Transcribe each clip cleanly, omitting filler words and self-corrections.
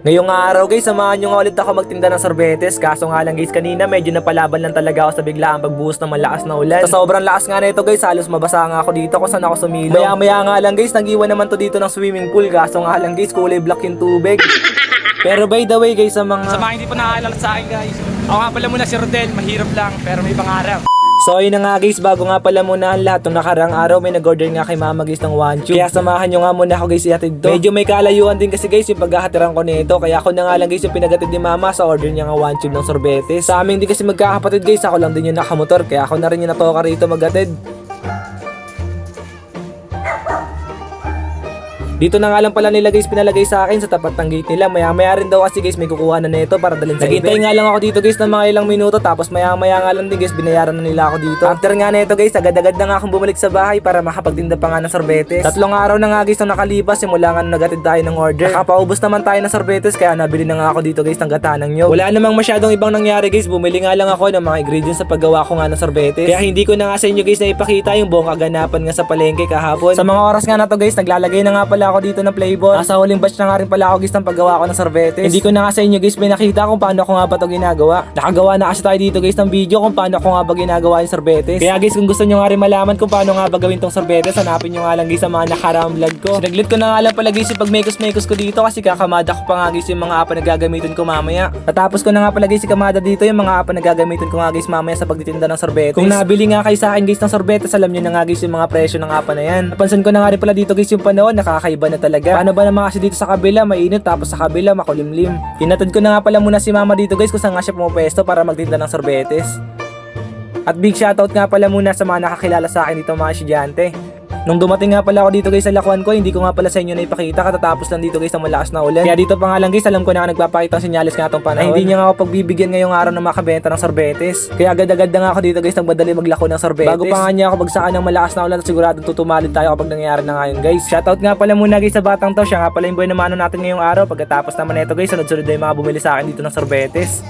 Ngayong araw guys, samahan nyo nga ulit ako magtinda ng sorbetes. Kaso nga lang guys, kanina medyo napalaban lang talaga ako sa biglaang pagbuhos ng malakas na ulan. Sa sobrang lakas nga na ito guys, halos mabasa nga ako dito kung saan ako sumilo. Maya nga lang guys, nag-iwan naman to dito ng swimming pool. Kaso nga lang guys, kulay black yung tubig. Pero by the way guys, sa mga hindi pa nakakilala sa akin guys, ako nga pala muna si Rodel, mahirap lang pero may pangarap. So ayun na nga guys, bago nga pala muna ang lahat, nung nakarang araw may nag-order nga kay mama guys ng one tube. Kaya samahan nyo nga muna ako guys ihatid to. Medyo may kalayuan din kasi guys yung paghahatiran ko nito. Kaya ako na nga lang guys yung pinagatid ni mama sa order niya nga one tube ng sorbetes. Sa amin din kasi magkakapatid guys, ako lang din yung nakamotor. Kaya ako na rin yung natoka rito maghatid. Dito na nga lang pala nila guys pinalagay sa akin sa tapat ng gate nila. Maya rin daw kasi guys may kukuha na nito para dalhin sa event. Naghintay nga lang ako dito guys ng mga ilang minuto, tapos maya nga lang din guys binayaran na nila ako dito. After nga nito guys, agad-agad na nga akong bumalik sa bahay para makapagtinda pa nga ng sorbetes. 3 araw na nga guys nang nakalipas simula nga nung nagatid tayo ng order. Nakapaubos naman tayo ng sorbetes kaya nabili na nga ako dito guys ng gatanang nyo. Wala namang masyadong ibang nangyari guys, bumili nga lang ako ng mga ingredients sa paggawa ko nga ng sorbetes. Kaya hindi ko na nga sa inyo guys na ipakita yung buong kaganapan nga sa palengke kahapon. Sa mga oras nga na to guys, naglalagay na nga pala ako dito ng flavor. Nasa huling batch na nga rin pala ako guys ng paggawa ko ng sorbetes. Hindi ko na nga sa inyo guys pinakita kung paano ko nga ba ito ginagawa. Nakagawa na kasi tayo dito guys ng video kung paano ko nga ba ginagawa yung sorbetes. Kaya guys, kung gusto nyo nga rin malaman kung paano nga ba gawin tong sorbetes, hanapin nyo nga lang guys sa mga nakaraang vlog ko. Sinaglit ko na nga lang pala guys yung pag-mekos ko dito kasi kakamada ko pa nga guys yung mga apa na gagamitin ko mamaya. Natapos ko na nga pala guys si kamada dito yung mga apa na gagamitin ko nga guys mamaya sa pagtitinda ng sorbetes. Kung nabili nga kayo sa akin guys ng sorbetes, alam nyo na nga guys yung mga presyo ng apa na yan. Napansin ko na nga rin pala dito guys yung panahon, nakakaiba na talaga. Paano ba naman kasi dito sa kabila mainit tapos sa kabila makulimlim. Hinatid ko na nga pala muna si mama dito guys kung saan nga siya pumupesto para magtinda ng sorbetes. At big shoutout nga pala muna sa mga nakakilala sa akin dito mga estudyante. Nung dumating nga pala ako dito guys sa lakuan ko, hindi ko nga pala sa inyo na ipakita katatapos lang dito guys ng malakas na ulan. Kaya dito pa nga lang guys, alam ko na nagpapakita ng senyales nga itong panahon. Ay, hindi niya nga ako pagbibigyan ngayong araw na makabenta ng sorbetes. Kaya agad-agad na nga ako dito guys nagmadali maglako ng sorbetes. Bago pa nga niya ako bagsakan ng malakas na ulan at siguradong tutumalin tayo kapag nangyayari na nga yun guys. Shoutout nga pala muna guys sa batang to, siya nga pala yung boy na mano natin ngayong araw. Pagkatapos naman ito guys, sunod-sunod na yung mga bumili sa akin dito ng sorbetes.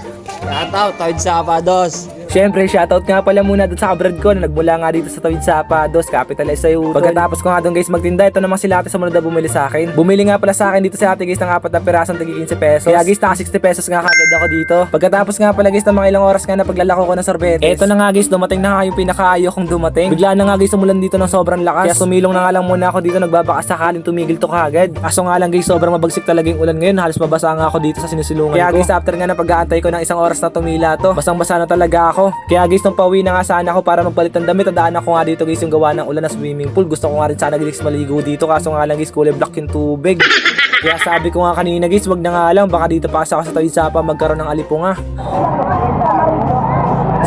Shoutout, Tawid Sapados. Siyempre, shoutout nga pala muna doon sa kabrad ko na nagmula nga dito sa Tawid Sapados, capital sa Utol. Pagkatapos ko nga doon guys magtinda, ito naman sila ate sa muna na bumili sa akin. Bumili nga pala sa akin dito sa ate guys ng 4 na pirasong tagi 15 pesos. Kaya guys, naka 60 pesos nga kagad ako dito. Pagkatapos nga pala guys ng mga ilang oras nga na paglalako ko ng sorbetes, eto na nga guys, dumating na nga yung pinakaayo kong dumating. Bigla na nga guys umulan dito ng sobrang lakas. Kaya sumilong na nga lang muna ako dito, nagbabaka sakaling tumigil to kagad. Kaso nga lang guys, sobrang mabagsik talaga yung ulan ngayon, halos mabasa nga ako dito sa sinusulungan ko. Kaya guys, after nga na pag-aantay ko ng 1 oras na tumila to, basang-basa na talaga ako. Kaya guys, nung pauwi na nga sana ako para magpalit ng damit, tandaan ako nga dito guys yung gawa ng ulan na swimming pool. Gusto ko nga rin sana guys maligo dito, kaso nga lang guys kulay black yung tubig. Kaya sabi ko nga kanina guys, wag na nga lang, baka dito pa ako sa Tawid Sapa magkaroon ng alipunga.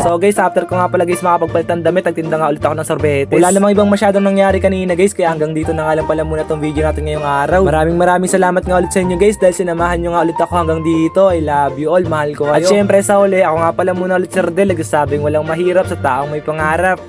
So guys, after ko nga pala guys makapagpalit ng damit, nagtinda nga ulit ako ng sorbetes. Wala namang ibang masyadong nangyari kanina guys, kaya hanggang dito na nga lang pala muna tong video natin ngayong araw. Maraming salamat nga ulit sa inyo guys dahil sinamahan nyo nga ulit ako hanggang dito. I love you all, mahal ko kayo. At syempre sa uli, ako nga pala muna ulit si Rodel, nagsasabing walang mahirap sa taong may pangarap.